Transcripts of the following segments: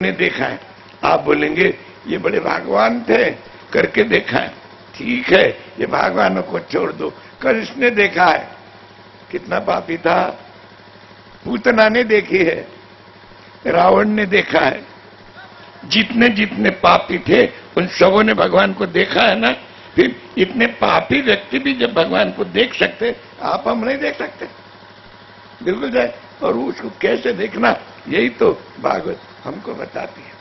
ने देखा है। आप बोलेंगे ये बड़े भगवान थे, करके देखा है। ठीक है, ये भगवानों को छोड़ दो। कृष्ण ने देखा है, कितना पापी था। पूतना ने देखी है, रावण ने देखा है। जितने जितने पापी थे उन सबों ने भगवान को देखा है ना। फिर इतने पापी व्यक्ति भी जब भगवान को देख सकते, आप हम नहीं देख सकते? बिल्कुल जाए। और उसको कैसे देखना, यही तो भागवत हमको बताती है।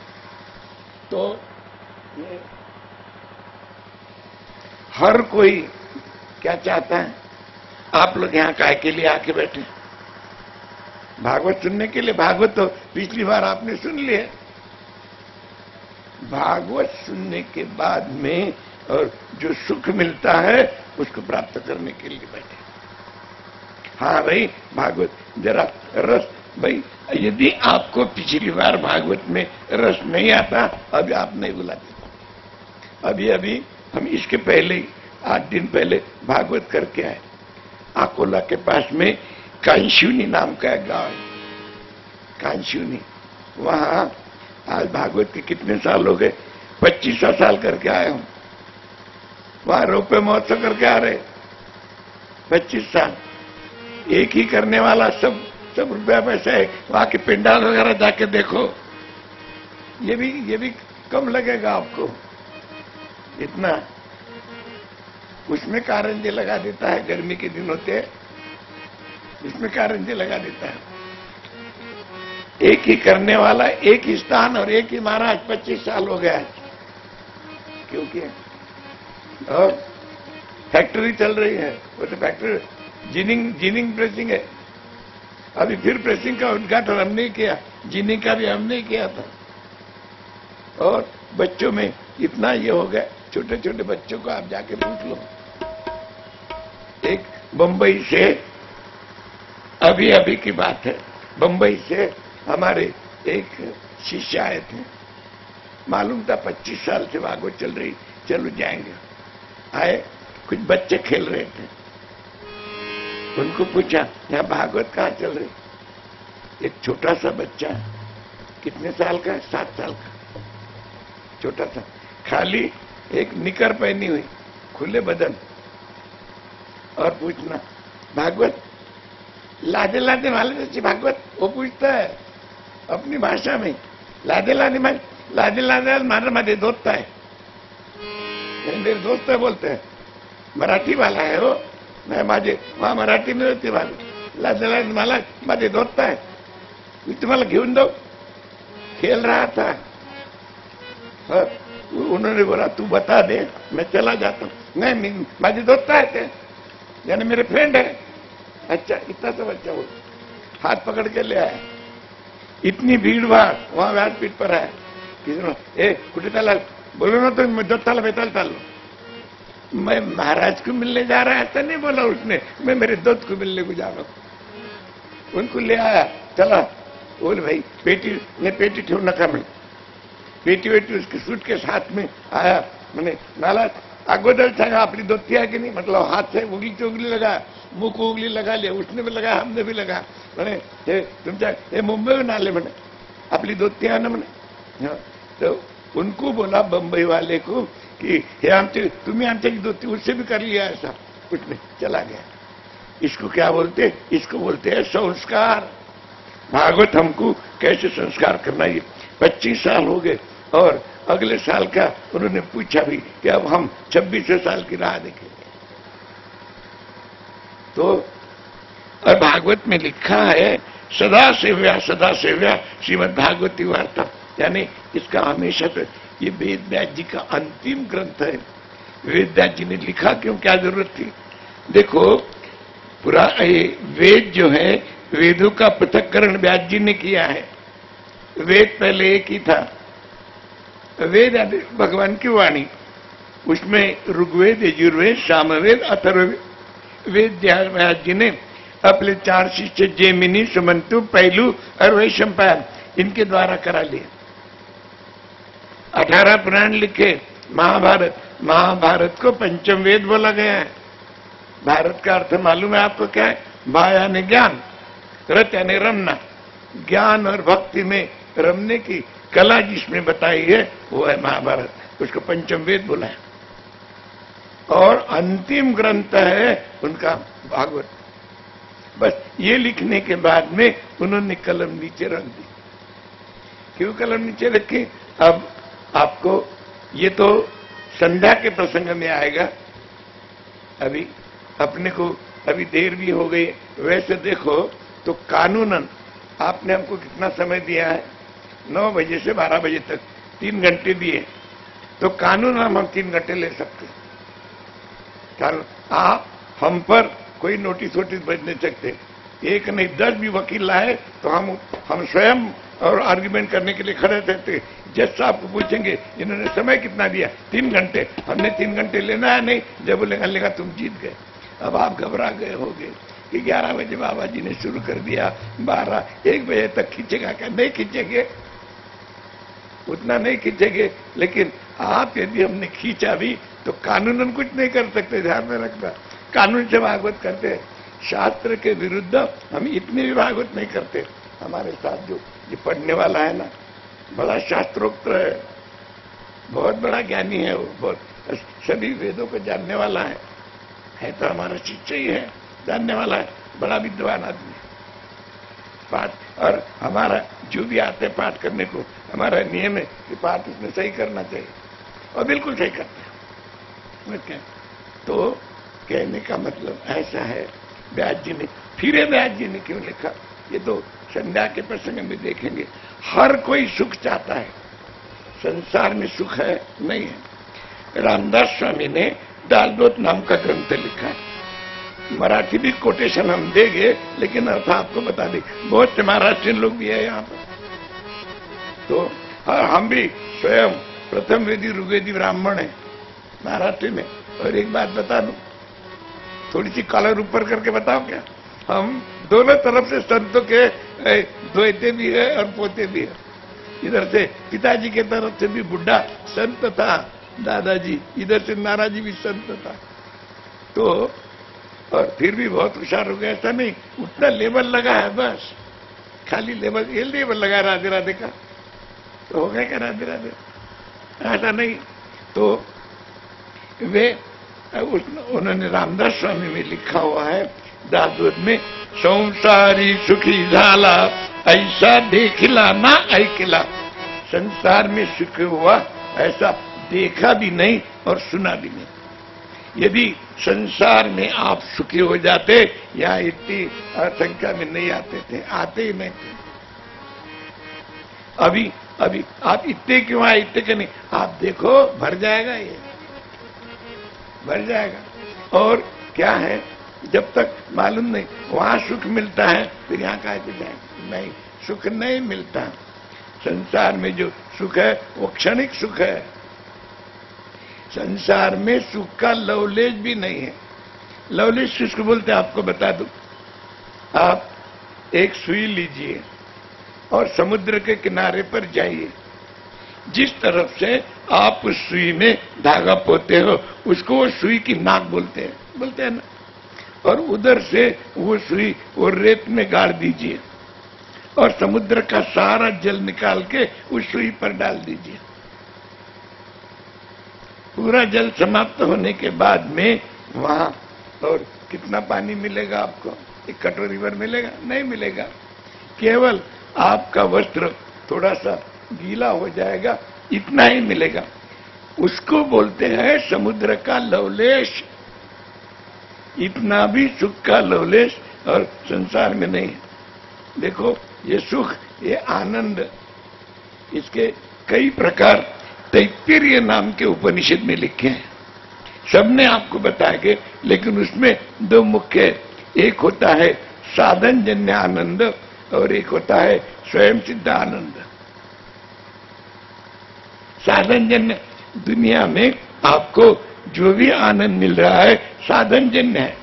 तो हर कोई क्या चाहता है? आप लोग यहाँ काहे के लिए आके बैठे? भागवत सुनने के लिए। भागवत तो पिछली बार आपने सुन लिया। भागवत सुनने के बाद में और जो सुख मिलता है उसको प्राप्त करने के लिए बैठे। हाँ भाई, भागवत जरा रस, भाई यदि आपको पिछली बार भागवत में रस नहीं आता, अभी आप नहीं बुलाते। अभी हम इसके पहले ही 8 दिन पहले भागवत करके आए। अकोला के पास में कांशिवनी नाम का एक गांव है, कांशिवनी। वहां आज भागवत के कितने साल हो गए? 25 साल करके आए हूं। वहां रोपे महोत्सव करके आ रहे 25 साल। एक ही करने वाला सब रुपया पैसा है। वहां के पिंडाल वगैरह जाके देखो, ये भी कम लगेगा आपको इतना। उसमें कारंजे लगा देता है, गर्मी के दिन होते हैं, इसमें कारंजे लगा देता है। एक ही करने वाला, एक ही स्थान और एक ही महाराज। 25 साल हो गया है। क्योंकि और फैक्ट्री चल रही है, वो तो फैक्ट्री जिनिंग प्रेसिंग है। अभी फिर प्रेसिंग का उद्घाटन हमने किया, जिनिंग का भी हमने किया था। और बच्चों में इतना ये हो गया, छोटे छोटे बच्चों को आप जाके पूछ लो। एक बंबई से, अभी की बात है, बंबई से हमारे एक शिष्य आए थे। मालूम था 25 साल से भागवत चल रही, चलो जाएंगे। आए, कुछ बच्चे खेल रहे थे। उनको पूछा, यहाँ भागवत कहाँ चल रही? एक छोटा सा बच्चा, कितने साल का है? 7 साल का, छोटा सा, खाली एक निकर पहनी हुई, खुले बदन। और पूछना, भागवत लादे लादे माले अच्छी भागवत? वो पूछता है अपनी भाषा में, लादे लादे मारे मारे दोस्ता है, मेरे दोस्त है बोलते हैं। मराठी वाला है वो, मैं माझे वहां मराठी में होती वाली। लादे मला माझे दोस्त है, मी तुम्हाला घेऊन दो। खेल रहा था। उन्होंने बोला, तू बता दे, मैं चला जाता हूं। नहीं, माझे दोस्त है, यानी मेरे फ्रेंड है। अच्छा, इतना सा बच्चा बोल, हाथ पकड़ के ले आया। इतनी भीड़ भाड़, वहां व्यासपीठ पर है। किसी ने, ए कुटे चाला, बोलो ना तो दोस्ताला बेताल चाल। मैं महाराज को मिलने जा रहा है ऐसा नहीं बोला उसने, मैं मेरे दोस्त को मिलने को जा रहा हूं। उनको ले आया, चला। बोले भाई पेटी ठेवू नका म्हणे। पेटी वेटी उसके सूट के साथ में आया। मैंने नाला अगोदर सांगा आपली दोस्ती है कि नहीं? मतलब हाथ से उंगली से उंगली लगा, मुंह को उंगली लगा लिया। उसने भी लगा, हमने भी लगा। म्हणे हे तुमच्या हे मुंबईहून आले म्हणे, आपली दोस्ती है ना म्हणे। तो उनको बोला बंबई वाले को कि हे आमचे, तुम्हें आमचे दोस्ती उससे भी कर लिया ऐसा। उसने चला गया। इसको क्या बोलते? इसको बोलते हैं संस्कार। भागवत हमको कैसे संस्कार करना। ये 25 साल हो गए और अगले साल का उन्होंने पूछा भी कि अब हम 26वें साल की राह देखेंगे। तो और भागवत में लिखा है सदा सेव्या श्रीमद् भागवती वार्ता, यानी इसका हमेशा तो ये वेद व्यास जी का अंतिम ग्रंथ है। वेद व्यास जी ने लिखा क्यों, क्या जरूरत थी? देखो, पूरा वेद जो है, वेदों का पृथक्करण व्यास जी ने किया है। वेद पहले एक ही था, वेद भगवान की वाणी, उसमें ऋग्वेद, यजुर्वेद, सामवेद, अथर्ववेद। वेद व्यास जी ने अपने 4 शिष्य जैमिनी, सुमंतु, पैलू और वैशंपायन, इनके द्वारा करा लिया। 18 पुराण लिखे। महाभारत को पंचम वेद बोला गया है। भारत का अर्थ मालूम है आपको क्या है? भा यानी ज्ञान, रत यानी रमना। ज्ञान और भक्ति में रमने की कला जिसमें बताई है वो है महाभारत, उसको पंचम वेद बोला है। और अंतिम ग्रंथ है उनका भागवत। बस ये लिखने के बाद में उन्होंने कलम नीचे रख दी। क्यों कलम नीचे रखी? अब आपको ये तो संध्या के प्रसंग में आएगा, अभी अपने को अभी देर भी हो गई। वैसे देखो तो कानूनन आपने हमको कितना समय दिया है? 9 बजे से 12 बजे तक 3 घंटे दिए, तो कानूनन हम 3 घंटे ले सकते हैं। आप हम पर कोई नोटिस वोटिस भेज नहीं सकते। एक नहीं 10 भी वकील लाए तो हम स्वयं और आर्ग्यूमेंट करने के लिए खड़े रहते। जज साहब को पूछेंगे इन्होंने समय कितना दिया? 3 घंटे। हमने 3 घंटे लेना है नहीं, जब बोलेगा तुम जीत गए। अब आप घबरा गए होगे कि 11 बजे बाबा जी ने शुरू कर दिया, 12-1 बजे तक खींचेगा क्या? नहीं खींचेंगे, उतना नहीं खींचेंगे। लेकिन आप यदि हमने खींचा भी तो कानूनन कुछ नहीं कर सकते। ध्यान में रखना, कानून से भागवत करते हैं, शास्त्र के विरुद्ध हम इतनी भी भागवत नहीं करते। हमारे साथ जो ये पढ़ने वाला है ना, बड़ा शास्त्रोक्त है, बहुत बड़ा ज्ञानी है वो, बहुत सभी वेदों को जानने वाला है तो हमारा शिष्य ही है, जानने वाला है, बड़ा विद्वान आदमी पाठ। और हमारा जो भी आते पाठ करने को, हमारा नियम है कि पाठ इसमें सही करना चाहिए और बिल्कुल सही करते हैं। तो कहने का मतलब ऐसा है, व्यास जी ने, फिर व्यास जी ने क्यों लिखा? ये तो संध्या के प्रसंग में देखेंगे। हर कोई सुख चाहता है, संसार में सुख है नहीं है। रामदास स्वामी ने दालदोत नाम का ग्रंथ लिखा है, मराठी भी कोटेशन हम देंगे, लेकिन अर्थ आपको बता दें। बहुत से महाराष्ट्रियन लोग भी है यहाँ पर, तो हम भी स्वयं प्रथम वेदी ऋग्वेदी ब्राह्मण है महाराष्ट्र में। और एक बात बता दूं, थोड़ी सी कॉलर ऊपर करके बताओ क्या, हम दोनों तरफ से संतों के द्वैते भी है और पोते भी है। इधर से पिताजी के तरफ से भी बुढ़ा संत था दादाजी, इधर से नाराजी भी संत था। तो और फिर भी बहुत होशियार हो गया, ऐसा नहीं, उतना लेवल लगा है, बस खाली लेवल, ये लेवल लगा राधे राधे का, तो हो गया क्या राधे राधे? ऐसा नहीं। तो वे उन्होंने रामदास स्वामी में लिखा हुआ है दासबोध में, संसारी सुखी झाला ऐसा देखिला ना ऐकिला। संसार में सुख हुआ ऐसा देखा भी नहीं और सुना भी नहीं। यदि संसार में आप सुखी हो जाते, यहाँ इतनी संख्या में नहीं आते थे, आते ही नहीं थे। अभी आप इतने क्यों आए? इतने क्यों नहीं? आप देखो भर जाएगा, ये भर जाएगा। और क्या है, जब तक मालूम नहीं वहां सुख मिलता है फिर यहाँ कहा जाएगा नहीं, सुख नहीं मिलता। संसार में जो सुख है वो क्षणिक सुख है। संसार में सुख का लवलेश भी नहीं है। लवलेश किसको बोलते हैं आपको बता दूं। आप एक सुई लीजिए और समुद्र के किनारे पर जाइए, जिस तरफ से आप उस सुई में धागा पोते हो उसको वो सुई की नाक बोलते हैं ना। और उधर से वो सुई वो रेत में गाड़ दीजिए और समुद्र का सारा जल निकाल के उस सुई पर डाल दीजिए। पूरा जल समाप्त होने के बाद में वहां और कितना पानी मिलेगा आपको? एक कटोरी भर मिलेगा? नहीं मिलेगा। केवल आपका वस्त्र थोड़ा सा गीला हो जाएगा, इतना ही मिलेगा। उसको बोलते हैं समुद्र का लवलेश। इतना भी सुख का लवलेश और संसार में नहीं है। देखो ये सुख, ये आनंद, इसके कई प्रकार तैत्तिरीय नाम के उपनिषद में लिखे हैं, सबने आपको बताएंगे। लेकिन उसमें 2 मुख्य, एक होता है साधन जन्य आनंद और एक होता है स्वयं सिद्ध आनंद। साधन जन्य दुनिया में आपको जो भी आनंद मिल रहा है साधन जन्य है।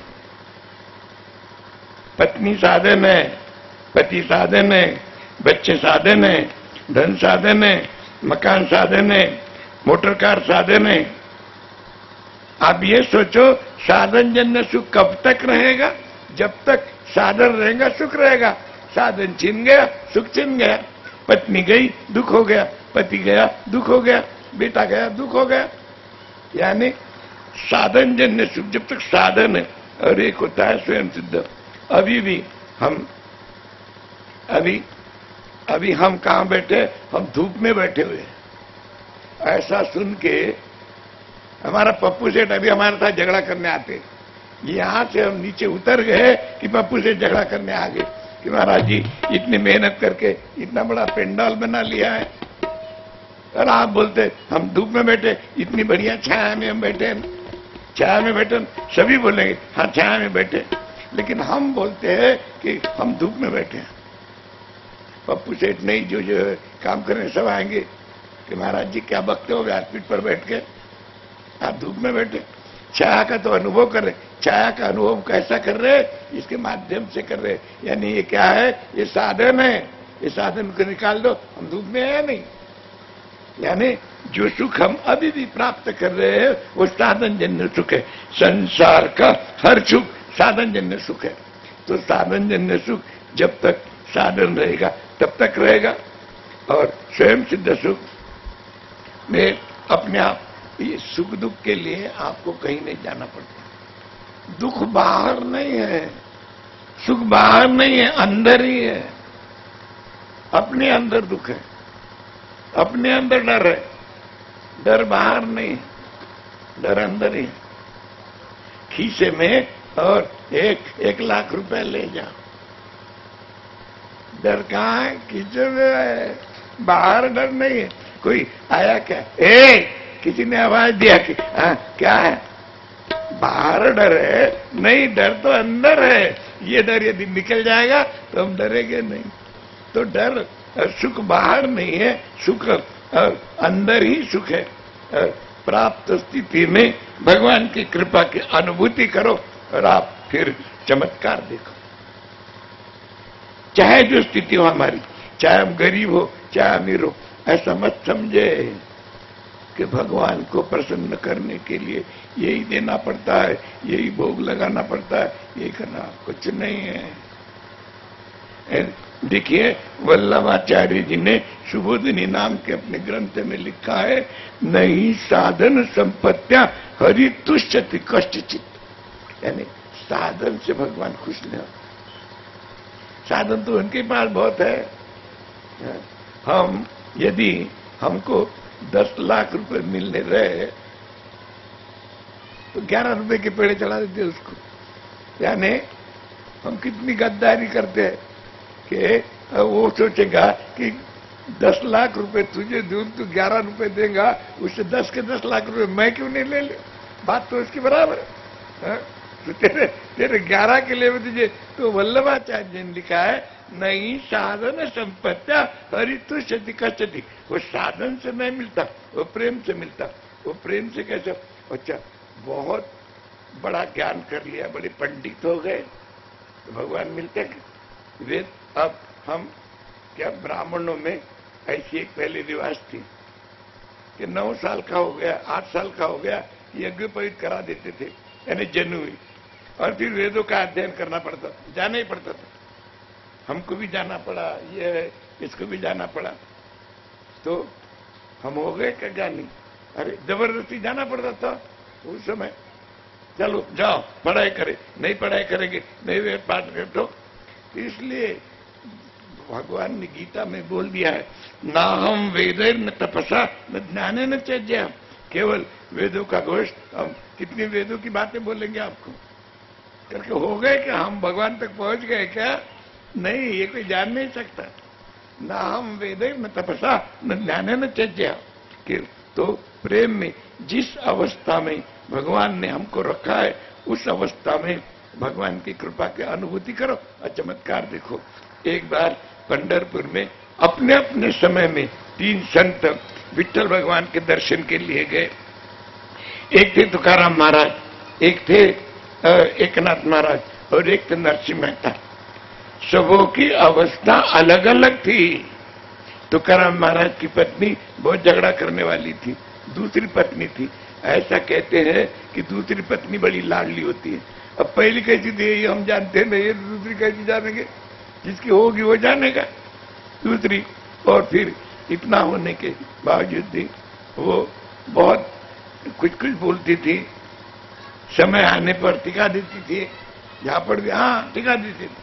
पत्नी साधन है, पति साधन है, बच्चे साधन है, धन साधन है, मकान साधन है, मोटर कार साधन है। आप ये सोचो साधन जन्य सुख कब तक रहेगा? जब तक साधन रहेगा सुख रहेगा। साधन छिन गया सुख छिन गया। पत्नी गई दुख हो गया, पति गया दुख हो गया, बेटा गया दुख हो गया। यानी साधन जन्य सुख, जब तक साधन है, और एक होता है स्वयं सिद्ध। अभी भी हम अभी हम कहां बैठे, हम धूप में बैठे हुए। ऐसा सुन के हमारा पप्पू सेठ अभी हमारे साथ झगड़ा करने आते, यहां से हम नीचे उतर गए कि पप्पू सेठ झगड़ा करने आ गए कि महाराज जी इतनी मेहनत करके इतना बड़ा पेंडाल बना लिया है, और आप बोलते हम धूप में बैठे, इतनी बढ़िया छाया में हम बैठे, छाया में बैठे। सभी बोलेंगे हाँ छाया में बैठे, लेकिन हम बोलते हैं कि हम धूप में बैठे हैं। पप्पू सेठ नहीं, जो काम करने सब आएंगे कि महाराज जी क्या बकते हो व्यासपीठ पर बैठ के, आप धूप में बैठे। छाया का तो अनुभव कर रहे, छाया का अनुभव कैसा कर रहे, इसके माध्यम से कर रहे। यानी ये क्या है, ये साधन है, ये साधन को निकाल दो, हम धूप में है या नहीं। यानी जो सुख हम अभी भी प्राप्त कर रहे हैं वो साधन जन्य सुख है। संसार का हर सुख साधन जन्य सुख है। तो साधन जन्य सुख जब तक साधन रहेगा तब तक रहेगा। और स्वयं सिद्ध सुख में अपने आप, ये सुख दुख के लिए आपको कहीं नहीं जाना पड़ता। दुख बाहर नहीं है, सुख बाहर नहीं है, अंदर ही है। अपने अंदर दुख है, अपने अंदर डर है, डर बाहर नहीं, डर अंदर ही। खीसे में और 1,00,000 रुपए ले जाओ, डर कहाँ है, खीसे में है, बाहर डर नहीं है। कोई आया क्या, किसी ने आवाज दिया कि क्या है, बाहर डर है नहीं, डर तो अंदर है। ये डर यदि निकल जाएगा तो हम डरेंगे नहीं। तो डर, सुख बाहर नहीं है, सुख अंदर ही सुख है। प्राप्त स्थिति में भगवान की कृपा की अनुभूति करो और आप फिर चमत्कार देखो। चाहे जो स्थिति हो हमारी, चाहे हम गरीब हो चाहे अमीर हो, ऐसा मत समझे कि भगवान को प्रसन्न करने के लिए यही देना पड़ता है, यही भोग लगाना पड़ता है, यही करना, कुछ नहीं है। देखिए वल्लभाचार्य जी ने सुबोधिनी नाम के अपने ग्रंथ में लिखा है, नहीं साधन संपत्तियां हरि तुष्यति कष्टचित। यानी साधन से भगवान खुश नहीं होते। साधन तो उनके पास बहुत है। हम यदि हमको 10 लाख रुपए मिलने रहे तो 11 रुपए के पेड़े चढ़ा देते उसको। यानी हम कितनी गद्दारी करते हैं कि वो सोचेगा कि 10 लाख रुपए तुझे दूं, तू 11 रुपए देगा, उससे 10 के 10 लाख रुपए मैं क्यों नहीं ले लूं। बात तो उसकी बराबर है। तो तेरे 11 के लिए तुझे, तो वल्लभाचार्य ने लिखा है, नहीं साधन संपत्तियां हरि तुष्यति कष्टति। वो साधन से नहीं मिलता, वो प्रेम से मिलता। वो प्रेम से कैसे, अच्छा बहुत बड़ा ज्ञान कर लिया, बड़े पंडित हो गए तो भगवान मिलते वे। अब हम क्या, ब्राह्मणों में ऐसी एक पहले रिवाज थी कि 9 साल का हो गया, 8 साल का हो गया, यज्ञोपवीत करा देते थे, यानी जन्म हुई, और फिर वेदों का अध्ययन करना पड़ता, जाना ही पड़ता था। हमको भी जाना पड़ा, ये है, इसको भी जाना पड़ा। तो हम हो गए क्या ज्ञानी? अरे जबरदस्ती जाना पड़ता था उस समय। चलो जाओ पढ़ाई करे, नहीं पढ़ाई करेंगे, नहीं वेद पाठ कर दो। इसलिए भगवान ने गीता में बोल दिया है, ना हम वेदैर न तपसा न ज्ञाने न त्यज्या। केवल वेदों का घोष, हम कितनी वेदों की बातें बोलेंगे आपको करके हो गए क्या, हम भगवान तक पहुंच गए क्या? नहीं, ये कोई जान नहीं सकता। ना हम वेदैर न तपसा न ज्ञाने न त्यज्या। तो प्रेम में जिस अवस्था में भगवान ने हमको रखा है, उस अवस्था में भगवान की कृपा की अनुभूति करो और चमत्कार देखो। एक बार पंढरपुर में अपने अपने समय में 3 संत विठ्ठल भगवान के दर्शन के लिए गए। एक थे तुकाराम महाराज, एक थे एकनाथ महाराज और एक थे नरसिंह मेहता। सबों की अवस्था अलग अलग थी। तुकाराम महाराज की पत्नी बहुत झगड़ा करने वाली थी, दूसरी पत्नी थी। ऐसा कहते हैं कि दूसरी पत्नी बड़ी लाडली होती है। अब पहली कैसी थी ये हम जानते नहीं, दूसरी कैसी जानेंगे? जिसकी होगी वो जानेगा। दूसरी, और फिर इतना होने के बावजूद भी वो बहुत कुछ कुछ बोलती थी, समय आने पर टिका देती थी, झापड़ भी हाँ टिका देती थी,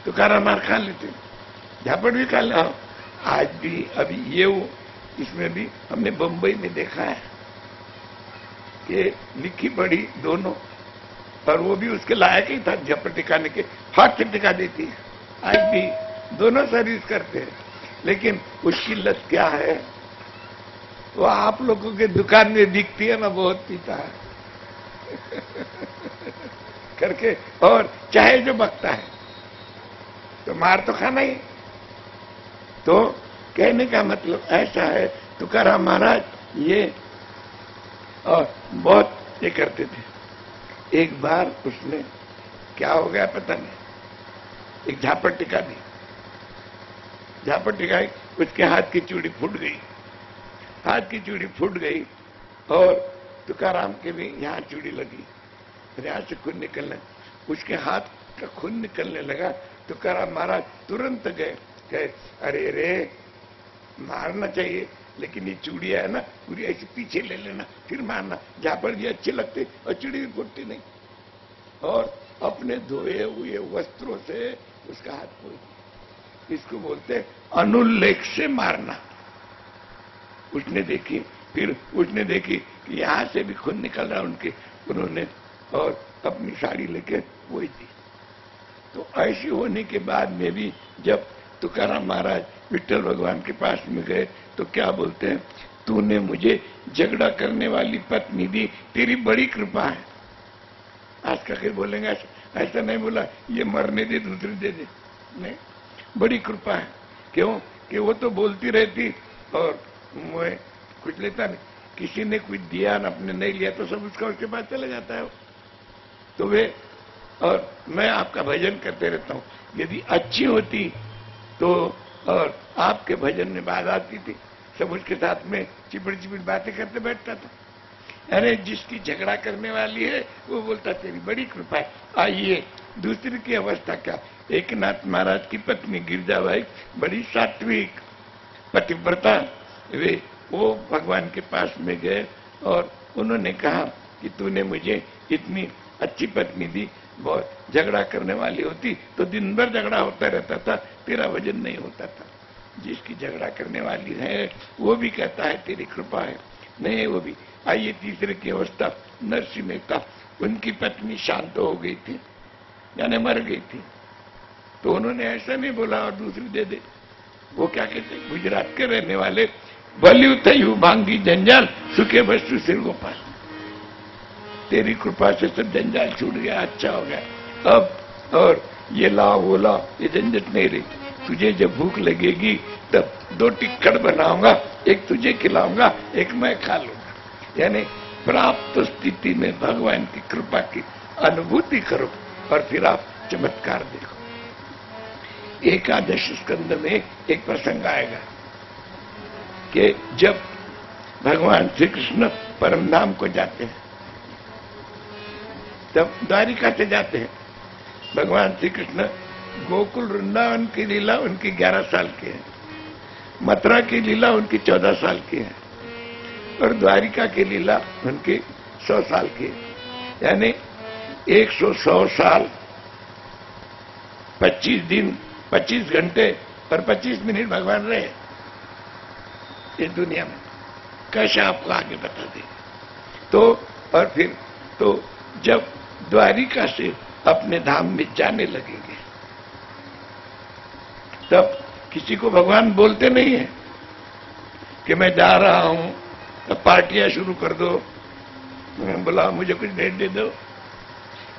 तुकारा मार खा लेते, झापड़ भी खा ले। आज भी अभी ये वो इसमें भी हमने बंबई में देखा है कि लिखी पढ़ी दोनों, पर वो भी उसके लायक ही था झपड़ टिकाने के, हाथ से टिका देती है। आज भी दोनों सर्विस करते हैं, लेकिन उसकी लत क्या है वो आप लोगों के दुकान में दिखती है ना, बहुत पीता है करके, और चाहे जो बकता है तो मार तो खाना ही। तो कहने का मतलब ऐसा है, तुकाराम महाराज ये और बहुत ये करते थे। एक बार उसने क्या हो गया पता नहीं, एक झापड़ टिका दी, झापड़ टिकाई, उसके हाथ की चूड़ी फूट गई, हाथ की चूड़ी फूट गई और तुकाराम के भी यहाँ चूड़ी लगी, फिर यहाँ से खून निकलने, उसके हाथ का खून निकलने लगा। तुकाराम महाराज तुरंत गए, कहे अरे रे मारना चाहिए, लेकिन ये चूड़िया है ना पूरी ऐसे पीछे ले लेना फिर मारना, झापड़ जी अच्छे लगते और चूड़ी भी फूटती नहीं। और अपने धोए हुए वस्त्रों से उसका हाथ पोंछ दिया। इसको बोलते अनुल्लेख से मारना। उसने देखी, फिर उसने देखी कि यहां से भी खून निकल रहा उनके, उन्होंने और अपनी साड़ी लेके वो दी। तो ऐसी होने के बाद में भी जब तुकाराम महाराज विट्ठल भगवान के पास में गए तो क्या बोलते हैं, तूने मुझे झगड़ा करने वाली पत्नी दी, तेरी बड़ी कृपा है। आज का फिर बोलेंगे ऐसा नहीं बोला, ये मरने दे दूसरी दे दे, नहीं, बड़ी कृपा है। क्यों कि वो तो बोलती रहती और मैं कुछ लेता नहीं, किसी ने कुछ दिया न अपने नहीं लिया तो सब उसका उसके पास चले जाता है। तो वे और मैं आपका भजन करते रहता हूँ, यदि अच्छी होती तो और आपके भजन में बात आती थी, सब उसके साथ में चिपड़ चिपड़ बातें करते बैठता था। अरे जिसकी झगड़ा करने वाली है वो बोलता तेरी बड़ी कृपा है। आइए दूसरी की अवस्था क्या, एकनाथ महाराज की पत्नी गिरजाबाई बड़ी सात्विक पतिव्रता, वे वो भगवान के पास में गए और उन्होंने कहा कि तूने मुझे इतनी अच्छी पत्नी दी, बहुत झगड़ा करने वाली होती तो दिन भर झगड़ा होता रहता था, तेरा वजन नहीं होता था। जिसकी झगड़ा करने वाली है वो भी कहता है तेरी कृपा है, नहीं वो भी। आइए तीसरे की अवस्था, नरसिंह मेहता, उनकी पत्नी शांत हो गई थी यानी मर गई थी, तो उन्होंने ऐसा नहीं बोला और दूसरी दे दे। वो क्या कहते, गुजरात के रहने वाले, बलियू थयू भांगी जंजाल सुखे वस्तु सिर गोपाल, तेरी कृपा से सब जंजाल छूट गया, अच्छा हो गया। अब और ये लाओ वो लाओ ये झंझट नहीं रही, तुझे जब भूख लगेगी तब 2 टिक्कड़ बनाऊंगा, एक तुझे खिलाऊंगा एक मैं खा लूंगा। यानी प्राप्त स्थिति में भगवान की कृपा की अनुभूति करो और फिर आप चमत्कार देखो। एकादश स्कंद में एक प्रसंग आएगा कि जब भगवान श्री कृष्ण परम धाम को जाते हैं, तब द्वारिका से जाते हैं। भगवान श्री कृष्ण गोकुल वृंदावन की लीला उनकी 11 साल की है, मथुरा की लीला उनकी 14 साल की है और द्वारिका की लीला उनकी 100 साल की है। यानी 100 साल 25 दिन 25 घंटे और 25 मिनट भगवान रहे इस दुनिया में। कैसे आपको आगे बता दें। तो और फिर तो जब द्वारिका से अपने धाम में जाने लगेंगे तब किसी को भगवान बोलते नहीं है कि मैं जा रहा हूं, तब पार्टियां शुरू कर दो, बोला मुझे कुछ भेंट दे दो।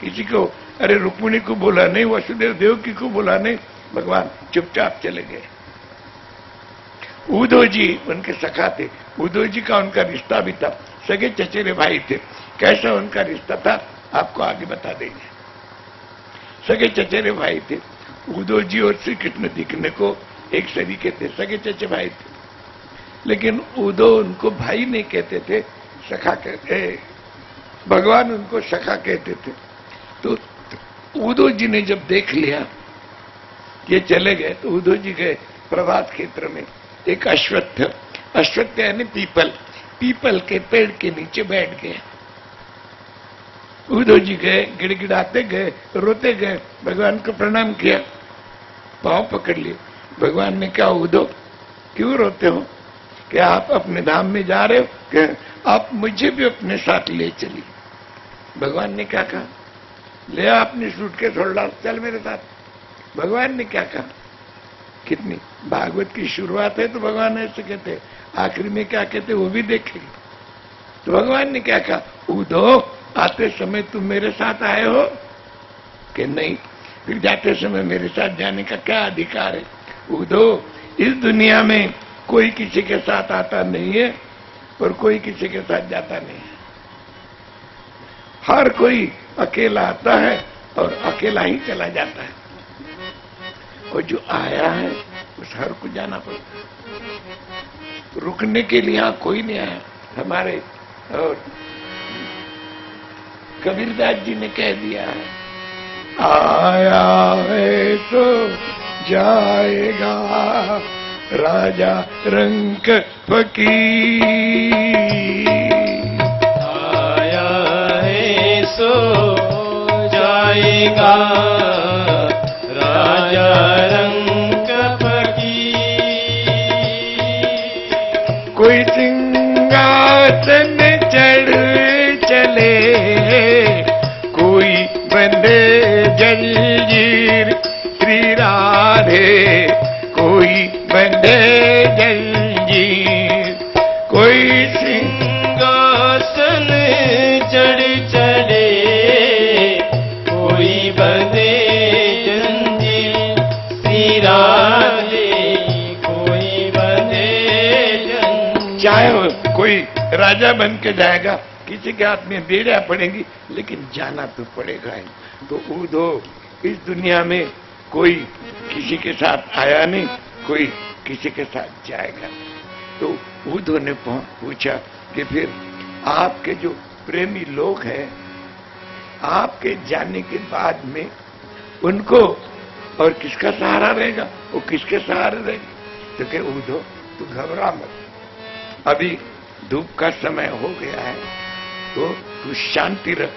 किसी को अरे रुक्मिणी को बोला नहीं, वसुदेव देवकी को बोला नहीं, भगवान चुपचाप चले गए। उद्धव जी उनके सखा थे, उद्धव जी का उनका रिश्ता भी था, सगे चचेरे भाई थे। कैसा उनका रिश्ता था आपको आगे बता देंगे। सगे चचेरे भाई थे उद्धव जी और श्री कृष्ण दिखने को एक तरीके थे, सगे चचे भाई थे, लेकिन उद्धव उनको भाई नहीं कहते थे, सखा कहते, भगवान उनको सखा कहते थे। तो उद्धव जी ने जब देख लिया ये चले गए तो उद्धव जी गए प्रभात क्षेत्र में एक अश्वत्थ, अश्वत्थ यानी पीपल, पीपल के पेड़ के नीचे बैठ गए। उद्धव जी गए, गिड़गिड़ाते गए, रोते गए, भगवान को प्रणाम किया, पांव पकड़ लिए। भगवान ने कहा, उद्धव क्यों रोते हो? कि आप अपने धाम में जा रहे हो, कि आप मुझे भी अपने साथ ले चलिए। भगवान ने क्या कहा? ले आ अपनी सूटकेस और डाल, चल मेरे साथ। भगवान ने क्या कहा? कितनी भागवत की शुरुआत है तो भगवान ऐसे कहते, आखिरी में क्या कहते वो भी देखेंगे। तो भगवान ने क्या कहा? उद्धव आते समय तुम मेरे साथ आए हो कि नहीं? फिर जाते समय मेरे साथ जाने का क्या अधिकार है? उद्धव, इस दुनिया में कोई किसी के साथ आता नहीं है और कोई किसी के साथ जाता नहीं है। हर कोई अकेला आता है और अकेला ही चला जाता है, और जो आया है उस हर को जाना पड़ता है। रुकने के लिए यहां कोई नहीं आया। हमारे और कबीरदास जी ने कह दिया है, आया है तो जाएगा राजा रंक फकीर। आया है सो जाएगा राजा रंक फकीर। कोई सिंहासन चढ़ चले, कोई बंदे जंजीर श्री राधे, कोई बंदे जंजीर। कोई सिंहासन चढ़ चले, कोई बंदे जंजीर श्री राधे, कोई बंदे जंजीर। चाहे कोई राजा बन के जाएगा, किसी के हाथ में बेड़ियां पड़ेंगी, लेकिन जाना तो पड़ेगा ही। तो उद्धव, इस दुनिया में कोई किसी के साथ आया नहीं, कोई किसी के साथ जाएगा। तो उद्धव ने पूछा कि फिर आपके जो प्रेमी लोग हैं, आपके जाने के बाद में उनको और किसका सहारा रहेगा? वो किसके सहारे रहेगा? तो कहे, उद्धव तू घबरा मत, अभी धूप का समय हो गया है, तो तू शांति रख,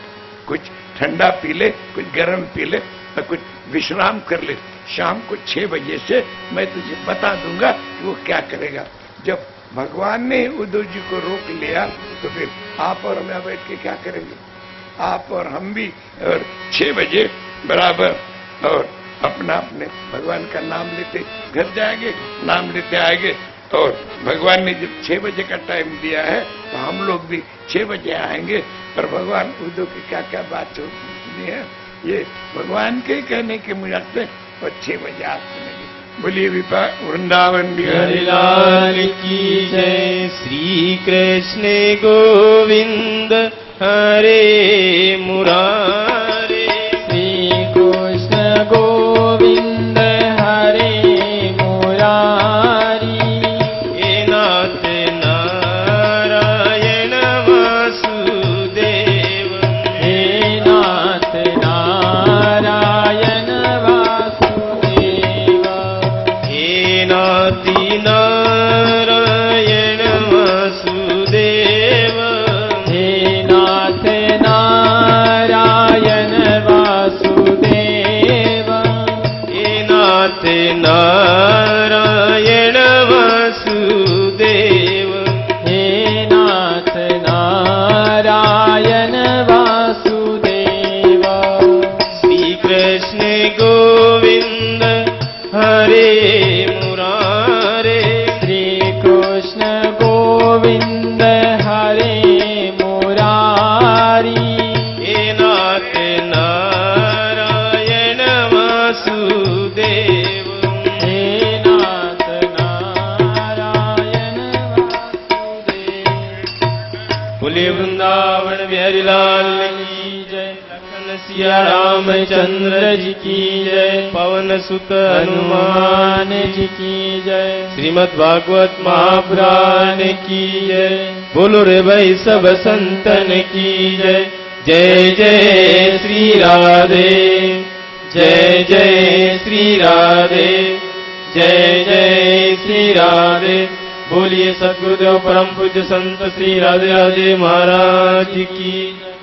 कुछ ठंडा पी ले, कुछ गर्म पी ले और कुछ विश्राम कर ले। शाम को 6 बजे से मैं तुझे बता दूंगा कि वो क्या करेगा। जब भगवान ने उद्धव जी को रोक लिया, तो फिर आप और मैं बैठ के क्या करेंगे? आप और हम भी और 6 बजे बराबर और अपना अपने भगवान का नाम लेते घर जाएंगे, नाम लेते आएंगे। और भगवान ने जब 6 बजे का टाइम दिया है, तो हम लोग भी 6 बजे आएंगे। और भगवान उद्धव की क्या क्या बात होती है, ये भगवान के कहने के मुझे और 6 बजे आप सुनेंगे। बोलिए वृंदावन बिहारी लाल की जय। श्री कृष्ण गोविंद हरे मुरारे, श्री कृष्ण गोविंद हरे मुरारी। हे नाथ नारायण वासुदेव, हे नाथ नारायण वासुदेव, हे नाथि नारायण वासुदेव, हे नाथ नारायण वासुदेव, हे नाथ नारायण वासुदेव, हे नाथ नारायण वासुदेव। श्री कृष्ण गोविंद हरे मुरारे, श्री कृष्ण गोविंद हरे मुरारी। हे नाथ नारायण वासुदेव, हे नाथ नारायण वासुदेव। बोले वृंदावन बिहारी लाल की जय। लखन सिया रामचंद्र जी की जय। पवन सुत हनुमान जी की जय। श्रीमद् भागवत महापुराण की जय। बोलो रे भाई सब संतन की जय। जय जय श्री राधे, जय जय श्री राधे, जय जय श्री राधे। बोलिए सद्गुरुदेव परम पूज्य संत श्री राधे राधे महाराज की जय।